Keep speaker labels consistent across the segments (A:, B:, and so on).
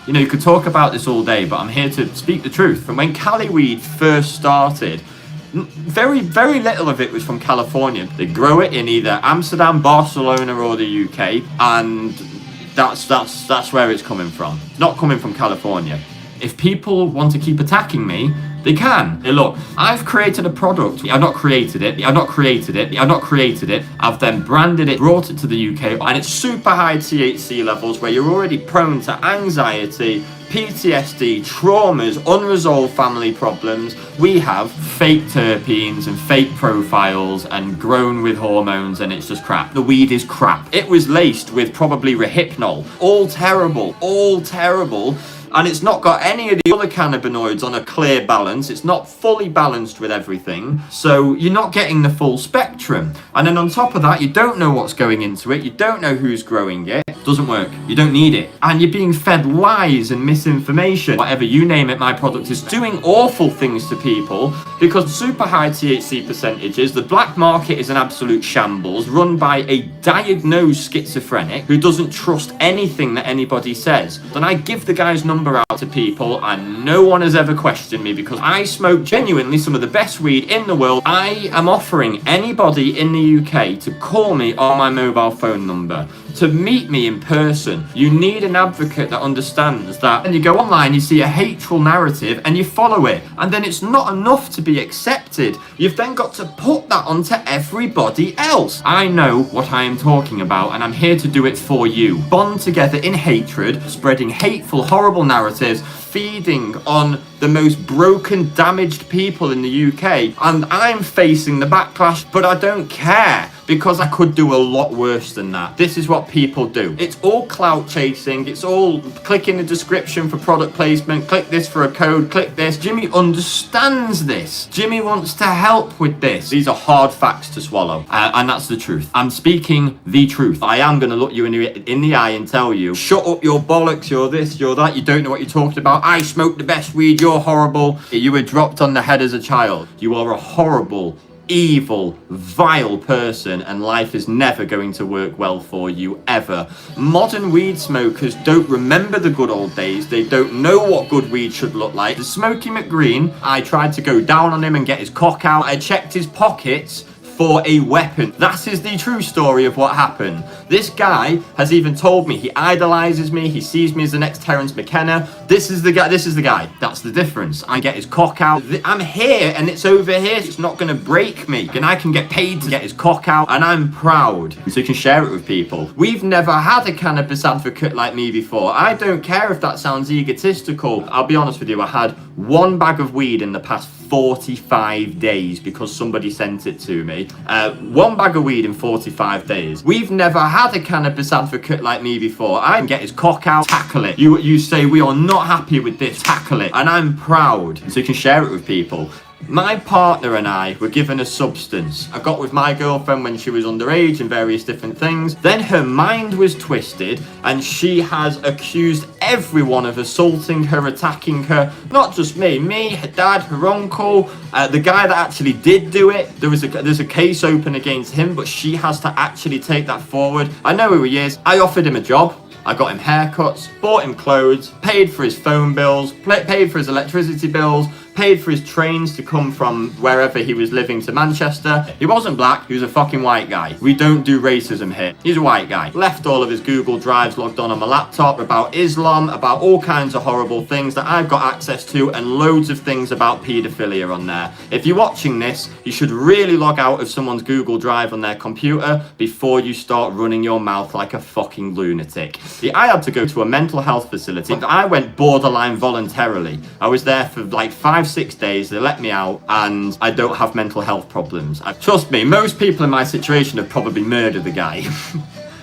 A: You know, you could talk about this all day, but I'm here to speak the truth. From when Cali weed first started, very little of it was from California. They grow it in either Amsterdam, Barcelona, or the UK, and that's where it's coming from. It's not coming from California. If people want to keep attacking me, they can. Hey, look, I've created a product. I've not created it. I've then branded it, brought it to the UK, and it's super high THC levels where you're already prone to anxiety, PTSD, traumas, unresolved family problems. We have fake terpenes and fake profiles and grown with hormones, and it's just crap. The weed is crap. It was laced with probably Rohypnol. All terrible. And it's not got any of the other cannabinoids on a clear balance. It's not fully balanced with everything. So you're not getting the full spectrum. And then on top of that, you don't know what's going into it. You don't know who's growing it. It doesn't work. You don't need it. And you're being fed lies and misinformation. Whatever you name it, my product is doing awful things to people because super high THC percentages, the black market is an absolute shambles run by a diagnosed schizophrenic who doesn't trust anything that anybody says. And I give the guy's number out to people and no one has ever questioned me because I smoke genuinely some of the best weed in the world. I am offering anybody in the UK to call me on my mobile phone number, to meet me in person. You need an advocate that understands that. And you go online, you see a hateful narrative and you follow it, and then it's not enough to be accepted. You've then got to put that onto everybody else. I know what I am talking about and I'm here to do it for you. Bond together in hatred, spreading hateful, horrible narratives, feeding on the most broken, damaged people in the UK, and I'm facing the backlash, but I don't care because I could do a lot worse than that. This is what people do. It's all clout chasing. It's all click in the description for product placement, click this for a code, click this. Jimmy understands this. Jimmy wants to help with this. These are hard facts to swallow, and that's the truth. I'm speaking the truth. I am going to look you in the eye and tell you, shut up your bollocks, you're this, you're that, you don't know what you're talking about. I smoke the best weed, you're horrible. You were dropped on the head as a child. You are a horrible, evil, vile person, and life is never going to work well for you, ever. Modern weed smokers don't remember the good old days. They don't know what good weed should look like. The Smokey McGreen, I tried to go down on him and get his cock out. I checked his pockets for a weapon. That is the true story of what happened. This guy has even told me he idolizes me. He sees me as the next Terence McKenna. This is the guy. That's the difference. I get his cock out. I'm here and it's over here. It's not going to break me. And I can get paid to get his cock out. And I'm proud. So you can share it with people. We've never had a cannabis advocate like me before. I don't care if that sounds egotistical. I'll be honest with you. I had one bag of weed in the past 45 days because somebody sent it to me. One bag of weed in 45 days. We've never had a cannabis advocate like me before. I can get his cock out, tackle it. You say we are not happy with this, tackle it. And I'm proud. So you can share it with people. My partner and I were given a substance. I got with my girlfriend when she was underage and various different things. Then her mind was twisted and she has accused everyone of assaulting her, attacking her. Not just me, her dad, her uncle, the guy that actually did do it. There's a case open against him, but she has to actually take that forward. I know who he is. I offered him a job. I got him haircuts, bought him clothes, paid for his phone bills, paid for his electricity bills, paid for his trains to come from wherever he was living to Manchester. He wasn't black, he was a fucking white guy. We don't do racism here. He's a white guy. Left all of his Google Drives logged on my laptop about Islam, about all kinds of horrible things that I've got access to, and loads of things about paedophilia on there. If you're watching this, you should really log out of someone's Google Drive on their computer before you start running your mouth like a fucking lunatic. See, I had to go to a mental health facility. I went borderline voluntarily. I was there for like 5-6 days. They let me out and I don't have mental health problems. Trust me, most people in my situation have probably murdered the guy.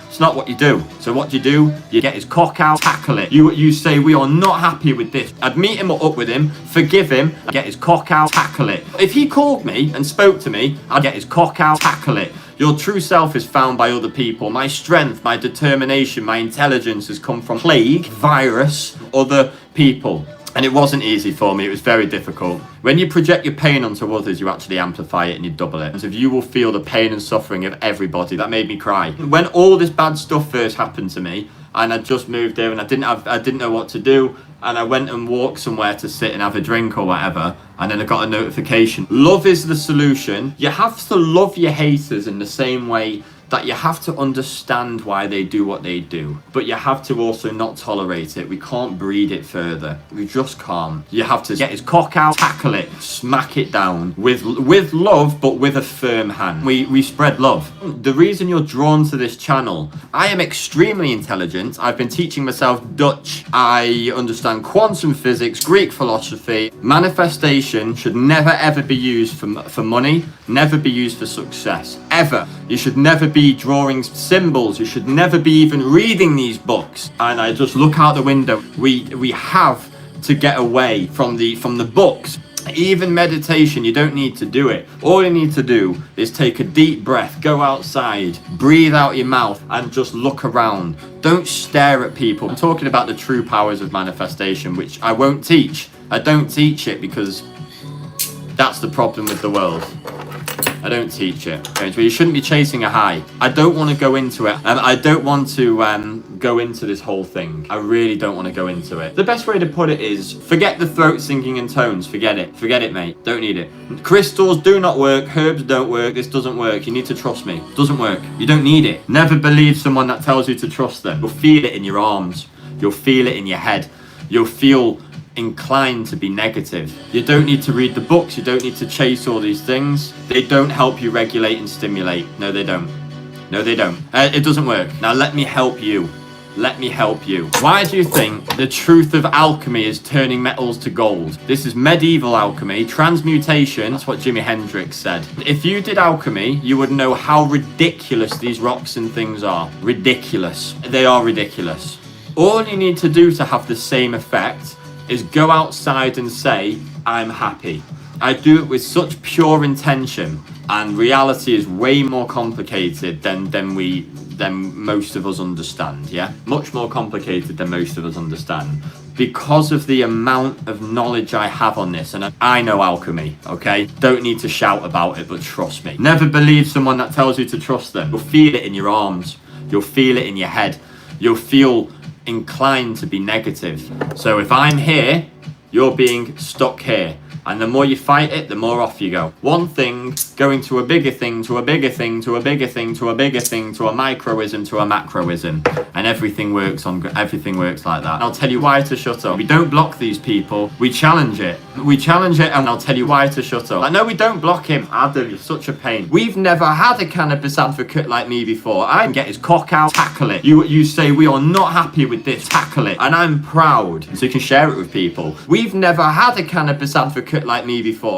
A: It's not what you do. So what do? You get his cock out, tackle it. You say we are not happy with this. I'd meet him up with him, forgive him, get his cock out, tackle it. If he called me and spoke to me, I'd get his cock out, tackle it. Your true self is found by other people. My strength, my determination, my intelligence has come from plague, virus, other people. And it wasn't easy for me, it was very difficult. When you project your pain onto others, you actually amplify it and you double it. So you will feel the pain and suffering of everybody. That made me cry. When all this bad stuff first happened to me, and I just moved here and I didn't know what to do, and I went and walked somewhere to sit and have a drink or whatever, and then I got a notification. Love is the solution. You have to love your haters in the same way that you have to understand why they do what they do, but you have to also not tolerate it. We can't breed it further. We just can't. You have to get his cock out, tackle it, smack it down with love, but with a firm hand. We spread love. The reason you're drawn to this channel, I am extremely intelligent. I've been teaching myself Dutch. I understand quantum physics, Greek philosophy. Manifestation should never ever be used for money, never be used for success, ever. You should never be drawing symbols. You should never be even reading these books. And I just look out the window. We have to get away from the books. Even meditation, you don't need to do it. All you need to do is take a deep breath, go outside, breathe out your mouth, and just look around. Don't stare at people. I'm talking about the true powers of manifestation, which I won't teach. I don't teach it because that's the problem with the world. I don't teach it. You shouldn't be chasing a high. I don't want to go into it. I don't want to go into this whole thing. I really don't want to go into it. The best way to put it is, forget the throat singing and tones. Forget it. Forget it, mate. Don't need it. Crystals do not work. Herbs don't work. This doesn't work. You need to trust me. It doesn't work. You don't need it. Never believe someone that tells you to trust them. You'll feel it in your arms. You'll feel it in your head. You'll feel inclined to be negative. You don't need to read the books. You don't need to chase all these things. They don't help you regulate and stimulate. No, they don't. No, they don't. It doesn't work. Now let me help you. Let me help you. Why do you think the truth of alchemy is turning metals to gold? This is medieval alchemy, transmutation. That's what Jimi Hendrix said. If you did alchemy, you would know how ridiculous these rocks and things are. Ridiculous. They are ridiculous. All you need to do to have the same effect is go outside and say, I'm happy. I do it with such pure intention, and reality is way more complicated than most of us understand, yeah? Much more complicated than most of us understand. Because of the amount of knowledge I have on this, and I know alchemy, okay? Don't need to shout about it, but trust me. Never believe someone that tells you to trust them. You'll feel it in your arms. You'll feel it in your head. You'll feel inclined to be negative. So if I'm here, you're being stuck here. And the more you fight it, the more off you go. One thing going to a bigger thing, to a bigger thing, to a bigger thing, to a bigger thing, to a microism, to a macroism. And everything works like that. And I'll tell you why to shut up. We don't block these people. We challenge it. We challenge it, and I'll tell you why to shut up. No, we don't block him. Adam, you're such a pain. We've never had a cannabis advocate like me before. I can get his cock out, tackle it. You say we are not happy with this, tackle it. And I'm proud. So you can share it with people. We've never had a cannabis advocate like me before.